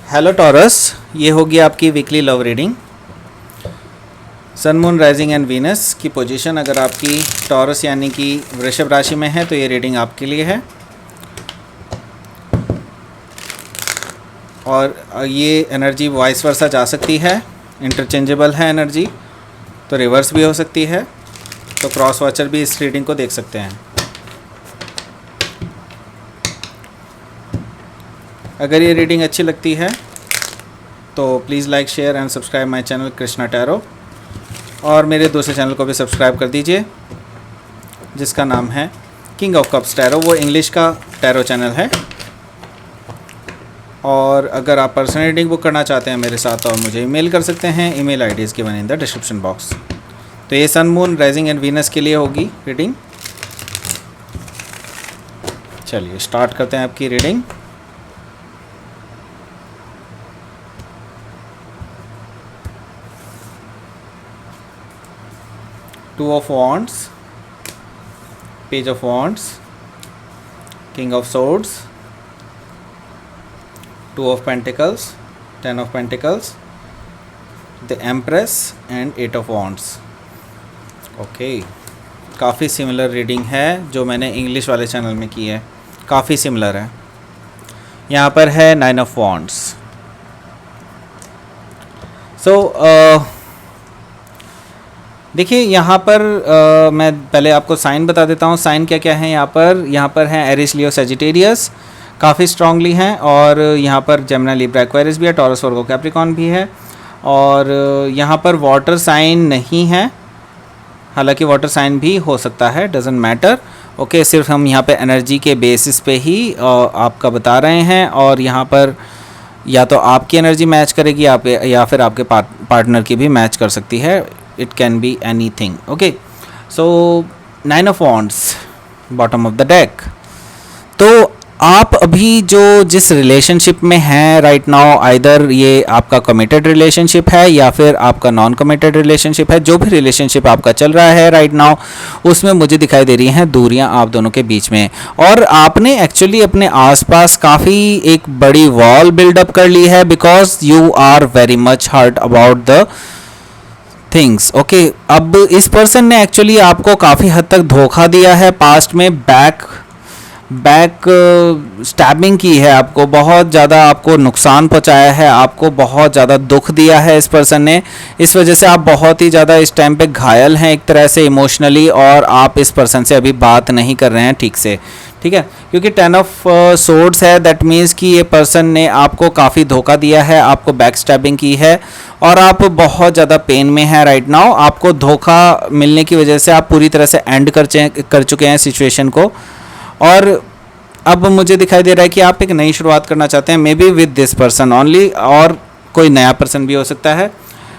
Hello taurus, ये होगी आपकी weekly love reading. Sun moon rising and Venus की पोजीशन अगर आपकी टॉरस यानी कि वृषभ राशि में है तो ये रीडिंग आपके लिए है। और ये एनर्जी वाइस वर्सा जा सकती है, इंटरचेंजेबल है एनर्जी, तो रिवर्स भी हो सकती है। तो क्रॉस वॉचर भी इस रीडिंग को देख सकते हैं। अगर ये रीडिंग अच्छी लगती है तो please like share and subscribe my channel Krishna tarot, और मेरे दूसरे चैनल को भी सब्सक्राइब कर दीजिए जिसका नाम है किंग ऑफ कप्स टैरो। वो इंग्लिश का टैरो चैनल है। और अगर आप पर्सनल रीडिंग बुक करना चाहते हैं मेरे साथ और मुझे ईमेल कर सकते हैं। Email ID is given in the description box. तो ये sun moon rising and Venus के लिए होगी रीडिंग। चलिए स्टार्ट करते हैं आपकी reading. Two of Wands, Page of Wands, King of Swords, Two of Pentacles, Ten of Pentacles, the Empress and Eight of Wands। Okay, काफ़ी सिमिलर रीडिंग है जो मैंने इंग्लिश वाले चैनल में की है, काफ़ी सिमिलर है। यहाँ पर है नाइन ऑफ वॉन्ड्स। देखिए यहाँ पर मैं पहले आपको साइन बता देता हूँ। साइन क्या क्या है यहाँ पर है एरिस, लियो, सजिटेरियस, काफ़ी स्ट्रांगली हैं। और यहाँ पर जेमिनी, लिब्रा, एक्वेरियस भी है, टॉरस, वर्गो, कैप्रिकॉर्न भी है। और यहाँ पर वाटर साइन नहीं है, हालांकि वाटर साइन भी हो सकता है, डजेंट मैटर। ओके, सिर्फ हम यहाँ पे एनर्जी के बेसिस पे ही आपका बता रहे हैं। और यहाँ पर या तो आपकी एनर्जी मैच करेगी या फिर आपके पार्टनर की भी मैच कर सकती है। It can be anything. Okay, so Nine of Wands, bottom of the deck। तो आप अभी जिस रिलेशनशिप में हैं राइट नाउ, आइदर ये आपका कमिटेड रिलेशनशिप है या फिर आपका नॉन कमिटेड रिलेशनशिप है। जो भी रिलेशनशिप आपका चल रहा है राइट नाउ, उसमें मुझे दिखाई दे रही हैं दूरियां आप दोनों के बीच में। और आपने एक्चुअली अपने आसपास काफ़ी एक बड़ी वॉल बिल्डअप कर ली है, because you are very much hurt about the things. Okay, अब इस पर्सन ने एक्चुअली आपको काफ़ी हद तक धोखा दिया है पास्ट में। बैक स्टैबिंग की है, आपको बहुत ज़्यादा आपको नुकसान पहुंचाया है, आपको बहुत ज़्यादा दुख दिया है इस पर्सन ने। इस वजह से आप बहुत ही ज़्यादा इस टाइम पे घायल हैं एक तरह से इमोशनली, और आप इस पर्सन से अभी बात नहीं कर रहे हैं ठीक से, ठीक है। क्योंकि 10 ऑफ सोर्ड्स है, दैट मीन्स कि ये पर्सन ने आपको काफ़ी धोखा दिया है, आपको बैक स्टैबिंग की है और आप बहुत ज़्यादा पेन में हैं राइट नाउ। आपको धोखा मिलने की वजह से आप पूरी तरह से एंड कर चुके हैं सिचुएशन को। और अब मुझे दिखाई दे रहा है कि आप एक नई शुरुआत करना चाहते हैं, may be with this person only, और कोई नया पर्सन भी हो सकता है।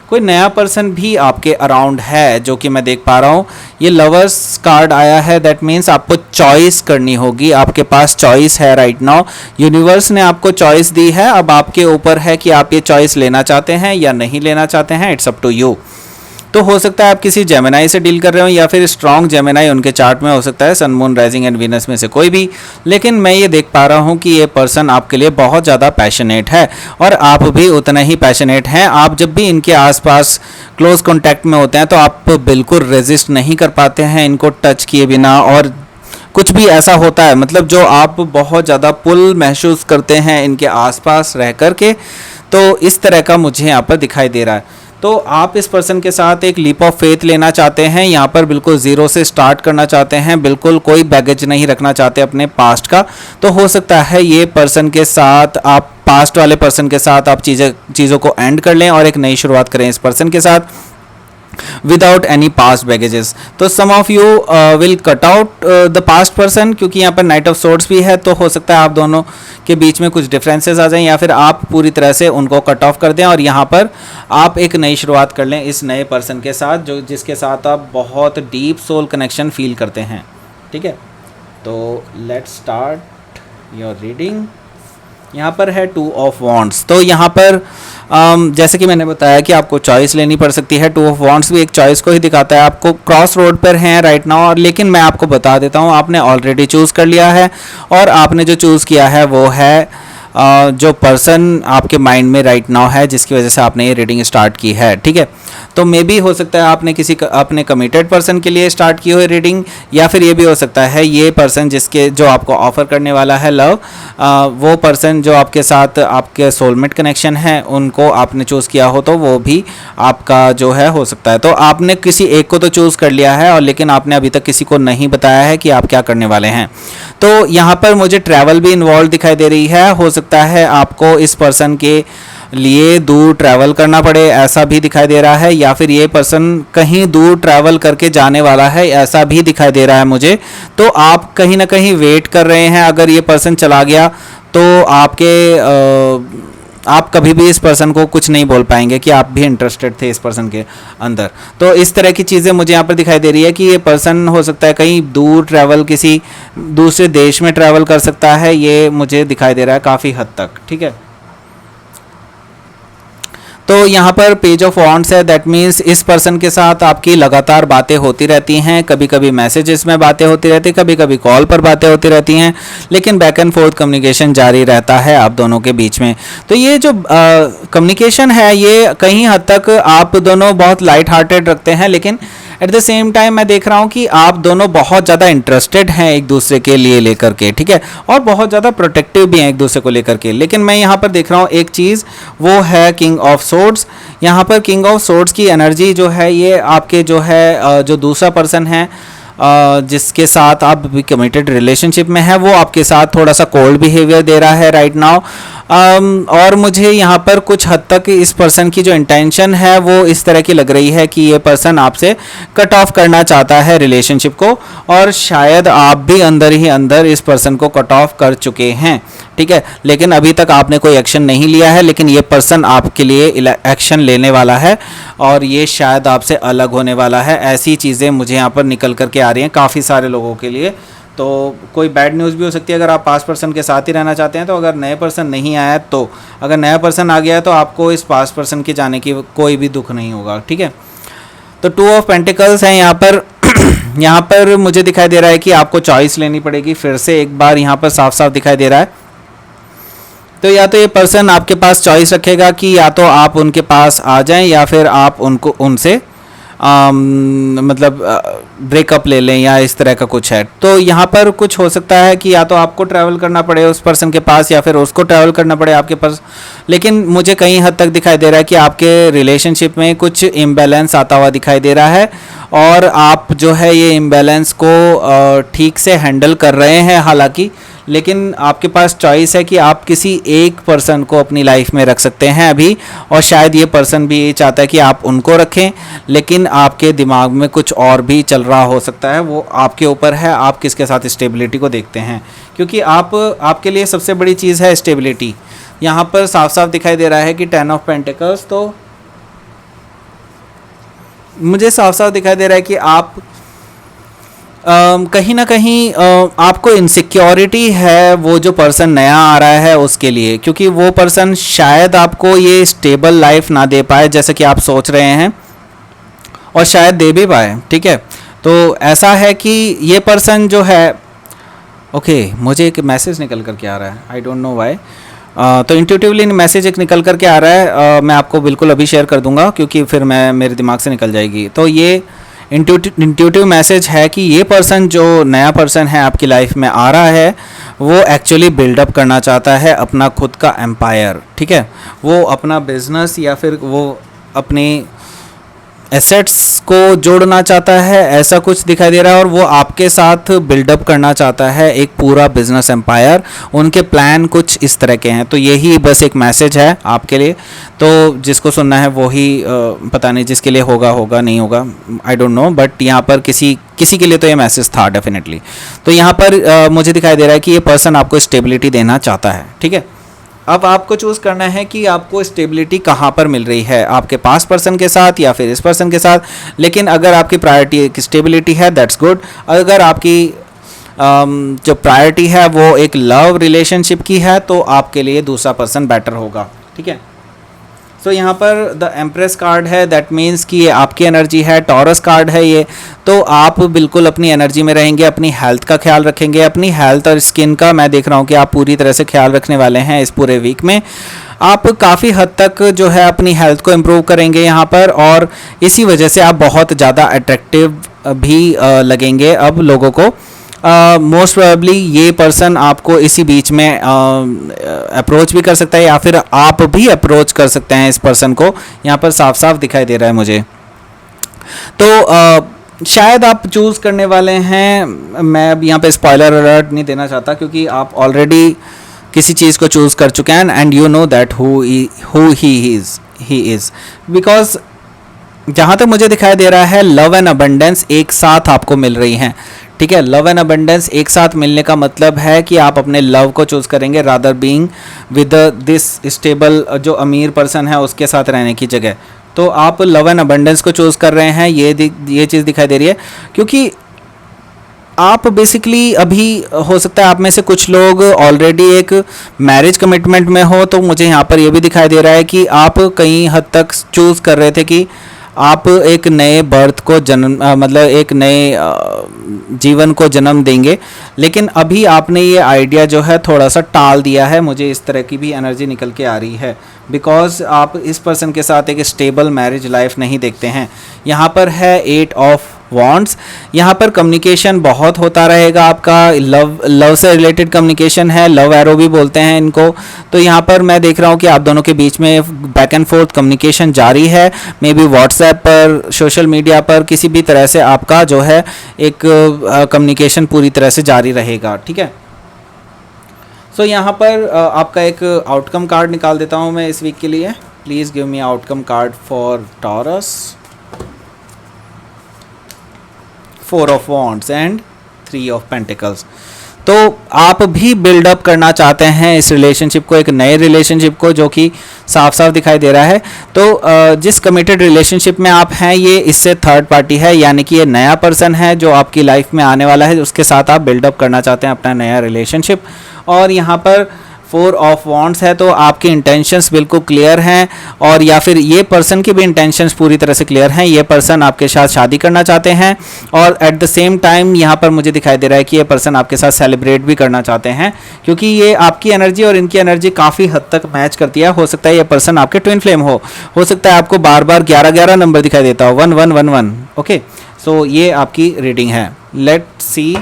कोई नया पर्सन भी आपके अराउंड है जो कि मैं देख पा रहा हूँ। ये लवर्स कार्ड आया है, दैट मीन्स आपको चॉइस करनी होगी। आपके पास चॉइस है राइट नाउ, यूनिवर्स ने आपको चॉइस दी है। अब आपके ऊपर है कि आप ये चॉइस लेना चाहते हैं या नहीं लेना चाहते हैं, इट्स अप टू यू। तो हो सकता है आप किसी जेमिनी से डील कर रहे हो या फिर स्ट्रॉन्ग जेमिनी उनके चार्ट में हो सकता है, sun moon rising and Venus में से कोई भी। लेकिन मैं ये देख पा रहा हूँ कि ये पर्सन आपके लिए बहुत ज़्यादा पैशनेट है और आप भी उतना ही पैशनेट हैं। आप जब भी इनके आसपास क्लोज कॉन्टैक्ट में होते हैं तो आप बिल्कुल रेजिस्ट नहीं कर पाते हैं इनको टच किए बिना, और कुछ भी ऐसा होता है मतलब जो आप बहुत ज़्यादा पुल महसूस करते हैं इनके आसपास रह कर के। तो इस तरह का मुझे यहाँ पर दिखाई दे रहा है। तो आप इस पर्सन के साथ एक लीप ऑफ फेथ लेना चाहते हैं, यहाँ पर बिल्कुल ज़ीरो से स्टार्ट करना चाहते हैं, बिल्कुल कोई बैगेज नहीं रखना चाहते अपने पास्ट का। तो हो सकता है ये पर्सन के साथ आप, पास्ट वाले पर्सन के साथ आप चीज़ों को एंड कर लें और एक नई शुरुआत करें इस पर्सन के साथ विदाउट एनी पास्ट बैगेजेस। तो some of you will cut out the past person, क्योंकि यहाँ पर नाइट ऑफ सोर्ड्स भी है। तो हो सकता है आप दोनों के बीच में कुछ डिफरेंसेस आ जाएं या फिर आप पूरी तरह से उनको कट ऑफ कर दें और यहाँ पर आप एक नई शुरुआत कर लें इस नए पर्सन के साथ जिसके साथ आप बहुत डीप सोल कनेक्शन फील करते हैं, ठीक है। तो लेट्स स्टार्ट योर रीडिंग। यहाँ पर है टू ऑफ वॉन्ड्स। तो यहाँ पर जैसे कि मैंने बताया कि आपको चॉइस लेनी पड़ सकती है। टू ऑफ वॉन्ड्स भी एक चॉइस को ही दिखाता है। आपको क्रॉस रोड पर हैं राइट नाउ, और लेकिन मैं आपको बता देता हूँ आपने ऑलरेडी चूज़ कर लिया है, और आपने जो चूज़ किया है वो है जो पर्सन आपके माइंड में राइट नाउ है जिसकी वजह से आपने ये रीडिंग स्टार्ट की है, ठीक है। तो मे बी हो सकता है आपने किसी अपने कमिटेड पर्सन के लिए स्टार्ट की हुई रीडिंग, या फिर ये भी हो सकता है ये पर्सन जिसके जो आपको ऑफर करने वाला है लव, वो पर्सन जो आपके साथ आपके सोलमेट कनेक्शन है उनको आपने चूज़ किया हो, तो वो भी आपका जो है हो सकता है। तो आपने किसी एक को तो चूज़ कर लिया है, और लेकिन आपने अभी तक किसी को नहीं बताया है कि आप क्या करने वाले हैं। तो यहाँ पर मुझे ट्रैवल भी इन्वॉल्व दिखाई दे रही है। हो सकता है आपको इस पर्सन के लिए दूर ट्रैवल करना पड़े, ऐसा भी दिखाई दे रहा है, या फिर ये पर्सन कहीं दूर ट्रैवल करके जाने वाला है, ऐसा भी दिखाई दे रहा है मुझे। तो आप कहीं ना कहीं वेट कर रहे हैं। अगर ये पर्सन चला गया तो आप कभी भी इस पर्सन को कुछ नहीं बोल पाएंगे कि आप भी इंटरेस्टेड थे इस पर्सन के अंदर। तो इस तरह की चीज़ें मुझे यहाँ पर दिखाई दे रही है कि ये पर्सन हो सकता है कहीं दूर ट्रैवल, किसी दूसरे देश में ट्रैवल कर सकता है, ये मुझे दिखाई दे रहा है काफ़ी हद तक, ठीक है। तो यहाँ पर पेज ऑफ वॉन्ड्स है, दैट मीन्स इस पर्सन के साथ आपकी लगातार बातें होती रहती हैं, कभी कभी मैसेजेस में बातें होती रहती हैं, कभी कभी कॉल पर बातें होती रहती हैं, लेकिन बैक एंड फोर्थ कम्युनिकेशन जारी रहता है आप दोनों के बीच में। तो ये जो कम्युनिकेशन है ये कहीं हद तक आप दोनों बहुत लाइट हार्टेड रखते हैं, लेकिन एट द सेम टाइम मैं देख रहा हूँ कि आप दोनों बहुत ज़्यादा इंटरेस्टेड हैं एक दूसरे के लिए लेकर के, ठीक है, और बहुत ज़्यादा प्रोटेक्टिव भी हैं एक दूसरे को लेकर के। लेकिन मैं यहाँ पर देख रहा हूँ एक चीज़, वो है किंग ऑफ सोर्ड्स। यहाँ पर किंग ऑफ सोर्ड्स की एनर्जी जो है ये आपके जो है जो दूसरा पर्सन है जिसके साथ आप भी कमिटेड रिलेशनशिप में है, वो आपके साथ थोड़ा सा कोल्ड बिहेवियर दे रहा है राइट नाउ। और मुझे यहाँ पर कुछ हद तक इस पर्सन की जो इंटेंशन है वो इस तरह की लग रही है कि ये पर्सन आपसे कट ऑफ करना चाहता है रिलेशनशिप को, और शायद आप भी अंदर ही अंदर इस पर्सन को कट ऑफ कर चुके हैं, ठीक है। लेकिन अभी तक आपने कोई एक्शन नहीं लिया है, लेकिन ये पर्सन आपके लिए एक्शन लेने वाला है और ये शायद आपसे अलग होने वाला है। ऐसी चीज़ें मुझे यहाँ पर निकल करके आ रही हैं काफ़ी सारे लोगों के लिए। तो कोई बैड न्यूज़ भी हो सकती है अगर आप पास्ट पर्सन के साथ ही रहना चाहते हैं। तो अगर नए पर्सन नहीं आया, तो अगर नया पर्सन आ गया तो आपको इस पास्ट पर्सन के जाने की कोई भी दुख नहीं होगा, ठीक है। तो 2 ऑफ पेंटिकल्स हैं यहाँ पर। यहाँ पर मुझे दिखाई दे रहा है कि आपको चॉइस लेनी पड़ेगी। फिर से एक बार यहाँ पर साफ साफ दिखाई दे रहा है। तो या तो ये पर्सन आपके पास चॉइस रखेगा कि या तो आप उनके पास आ जाएं या फिर आप उनसे मतलब ब्रेकअप ले लें या इस तरह का कुछ है। तो यहाँ पर कुछ हो सकता है कि या तो आपको ट्रैवल करना पड़े उस पर्सन के पास या फिर उसको ट्रैवल करना पड़े आपके पास। लेकिन मुझे कई हद तक दिखाई दे रहा है कि आपके रिलेशनशिप में कुछ इम्बैलेंस आता हुआ दिखाई दे रहा है और आप जो है ये इम्बैलेंस को ठीक से हैंडल कर रहे हैं हालांकि, लेकिन आपके पास चॉइस है कि आप किसी एक पर्सन को अपनी लाइफ में रख सकते हैं अभी, और शायद ये पर्सन भी ये चाहता है कि आप उनको रखें, लेकिन आपके दिमाग में कुछ और भी चल रहा हो सकता है। वो आपके ऊपर है, आप किसके साथ स्टेबिलिटी को देखते हैं, क्योंकि आपके लिए सबसे बड़ी चीज़ है स्टेबिलिटी। यहाँ पर साफ साफ दिखाई दे रहा है कि 10 ऑफ पेंटिकल्स। तो मुझे साफ साफ दिखाई दे रहा है कि आप कहीं ना कहीं आपको इनसिक्योरिटी है वो जो पर्सन नया आ रहा है उसके लिए, क्योंकि वो पर्सन शायद आपको ये स्टेबल लाइफ ना दे पाए जैसे कि आप सोच रहे हैं, और शायद दे भी पाए, ठीक है। तो ऐसा है कि ये पर्सन जो है मुझे एक मैसेज निकल करके आ रहा है, आई डोंट नो व्हाई। तो इंट्यूटिवली मैसेज एक निकल करके आ रहा है, मैं आपको बिल्कुल अभी शेयर कर दूंगा क्योंकि फिर मेरे दिमाग से निकल जाएगी। तो ये इंट्यूटिव मैसेज है कि ये पर्सन जो नया पर्सन है आपकी लाइफ में आ रहा है वो एक्चुअली बिल्डअप करना चाहता है अपना खुद का एम्पायर, ठीक है। वो अपना बिजनेस या फिर वो अपनी एसेट्स को जोड़ना चाहता है, ऐसा कुछ दिखाई दे रहा है, और वो आपके साथ बिल्डअप करना चाहता है एक पूरा बिजनेस एम्पायर। उनके प्लान कुछ इस तरह के हैं। तो यही बस एक मैसेज है आपके लिए। तो जिसको सुनना है वो ही पता नहीं, जिसके लिए होगा नहीं होगा आई डोंट नो, बट यहाँ पर किसी के लिए तो ये मैसेज था डेफिनेटली। तो यहाँ पर मुझे दिखाई दे रहा है कि ये पर्सन आपको स्टेबिलिटी देना चाहता है, ठीक है। अब आपको चूज़ करना है कि आपको स्टेबिलिटी कहाँ पर मिल रही है, आपके पास पर्सन के साथ या फिर इस पर्सन के साथ। लेकिन अगर आपकी प्रायोरिटी स्टेबिलिटी है दैट्स गुड। अगर आपकी जो प्रायोरिटी है वो एक लव रिलेशनशिप की है तो आपके लिए दूसरा पर्सन बेटर होगा, ठीक है। सो यहाँ पर द एम्प्रेस कार्ड है, दैट मीन्स कि ये आपकी एनर्जी है। टॉरस कार्ड है ये, तो आप बिल्कुल अपनी एनर्जी में रहेंगे, अपनी हेल्थ का ख्याल रखेंगे। अपनी हेल्थ और स्किन का मैं देख रहा हूँ कि आप पूरी तरह से ख्याल रखने वाले हैं इस पूरे वीक में। आप काफ़ी हद तक जो है अपनी हेल्थ को इम्प्रूव करेंगे यहाँ पर, और इसी वजह से आप बहुत ज़्यादा अट्रैक्टिव भी लगेंगे अब लोगों को। मोस्ट प्रोबेबली ये पर्सन आपको इसी बीच में अप्रोच भी कर सकता है, या फिर आप भी अप्रोच कर सकते हैं इस पर्सन को। यहाँ पर साफ साफ दिखाई दे रहा है मुझे। तो शायद आप चूज़ करने वाले हैं, मैं अब यहाँ पे स्पॉइलर अलर्ट नहीं देना चाहता क्योंकि आप ऑलरेडी किसी चीज़ को चूज़ कर चुके हैं, and you know that who he is because जहाँ तक मुझे दिखाई दे रहा है लव एंड अबंडेंस एक साथ आपको मिल रही हैं। ठीक है, लव एंड अबंडेंस एक साथ मिलने का मतलब है कि आप अपने लव को चूज़ करेंगे rather being with this stable जो अमीर पर्सन है उसके साथ रहने की जगह। तो आप लव एंड अबंडेंस को चूज़ कर रहे हैं, ये चीज़ दिखाई दे रही है। क्योंकि आप बेसिकली अभी हो सकता है आप में से कुछ लोग ऑलरेडी एक मैरिज कमिटमेंट में हो, तो मुझे यहाँ पर ये भी दिखाई दे रहा है कि आप कहीं हद तक चूज़ कर रहे थे कि आप एक नए बर्थ को जन्म मतलब एक नए जीवन को जन्म देंगे, लेकिन अभी आपने ये आइडिया जो है थोड़ा सा टाल दिया है। मुझे इस तरह की भी एनर्जी निकल के आ रही है बिकॉज आप इस पर्सन के साथ एक स्टेबल मैरिज लाइफ नहीं देखते हैं। यहाँ पर है 8 ऑफ वॉन्ड्स। यहाँ पर कम्युनिकेशन बहुत होता रहेगा आपका, लव से रिलेटेड कम्युनिकेशन है, लव एरो भी बोलते हैं इनको। तो यहाँ पर मैं देख रहा हूँ कि आप दोनों के बीच में बैक एंड फोर्थ कम्युनिकेशन जारी है, मे बी व्हाट्सएप पर, सोशल मीडिया पर, किसी भी तरह से आपका जो है एक कम्युनिकेशन पूरी तरह से जारी रहेगा। ठीक है, सो यहाँ पर आपका एक आउटकम कार्ड निकाल देता हूँ मैं इस वीक के लिए। Please give me outcome card for taurus. 4 of wands and 3 of pentacles. तो आप भी बिल्डअप करना चाहते हैं इस रिलेशनशिप को, एक नए रिलेशनशिप को, जो कि साफ साफ दिखाई दे रहा है। तो जिस कमिटेड रिलेशनशिप में आप हैं ये इससे थर्ड पार्टी है, यानी कि ये नया पर्सन है जो आपकी लाइफ में आने वाला है, उसके साथ आप बिल्डअप करना चाहते हैं अपना नया रिलेशनशिप। और यहाँ पर 4 ऑफ वॉन्ड्स है, तो आपके इंटेंशंस बिल्कुल क्लियर हैं, और या फिर ये पर्सन की भी इंटेंशंस पूरी तरह से क्लियर हैं। ये पर्सन आपके साथ शादी करना चाहते हैं, और एट द सेम टाइम यहाँ पर मुझे दिखाई दे रहा है कि ये पर्सन आपके साथ सेलिब्रेट भी करना चाहते हैं, क्योंकि ये आपकी एनर्जी और इनकी एनर्जी काफ़ी हद तक मैच करती है। हो सकता है ये पर्सन आपके ट्विन फ्लेम हो सकता है आपको बार बार 11-11 नंबर दिखाई देता हो, 1111। ओके, सो ये आपकी रीडिंग है। Let's see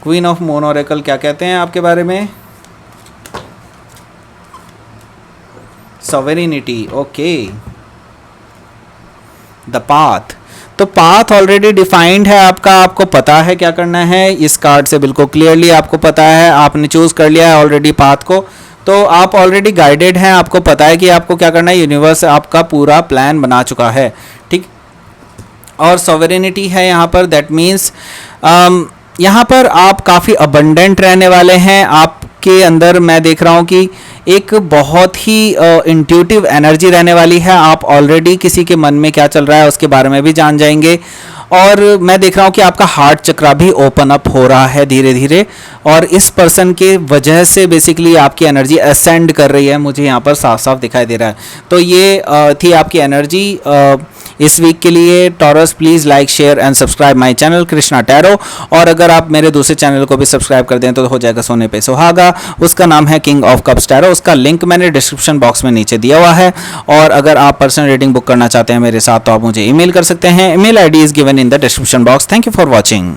queen of moon oracle क्या कहते हैं आपके बारे में। Sovereignty, okay. द पाथ, तो पाथ ऑलरेडी डिफाइंड है आपका, आपको पता है क्या करना है। इस कार्ड से बिल्कुल क्लियरली आपको पता है, आपने चूज कर लिया है ऑलरेडी पाथ को, तो आप ऑलरेडी गाइडेड हैं, आपको पता है कि आपको क्या करना है। यूनिवर्स आपका पूरा प्लान बना चुका है, ठीक। और सॉवरेनिटी है यहाँ पर, दैट मीन्स यहाँ पर आप काफ़ी अबंडेंट रहने वाले हैं। आपके अंदर मैं देख रहा हूँ कि एक बहुत ही इंट्यूटिव एनर्जी रहने वाली है। आप ऑलरेडी किसी के मन में क्या चल रहा है उसके बारे में भी जान जाएंगे, और मैं देख रहा हूँ कि आपका हार्ट चक्रा भी ओपन अप हो रहा है धीरे धीरे, और इस पर्सन के वजह से बेसिकली आपकी एनर्जी असेंड कर रही है, मुझे यहाँ पर साफ साफ दिखाई दे रहा है। तो ये थी आपकी एनर्जी इस वीक के लिए। Taurus, please like, share and subscribe my channel Krishna tarot. और अगर आप मेरे दूसरे चैनल को भी सब्सक्राइब कर दें तो हो जाएगा सोने पे सुहागा। उसका नाम है किंग ऑफ कप्स टैरो, उसका लिंक मैंने डिस्क्रिप्शन बॉक्स में नीचे दिया हुआ है। और अगर आप पर्सनल रीडिंग बुक करना चाहते हैं मेरे साथ तो आप मुझे ईमेल कर सकते हैं। Email ID is given in the description box. Thank you for watching.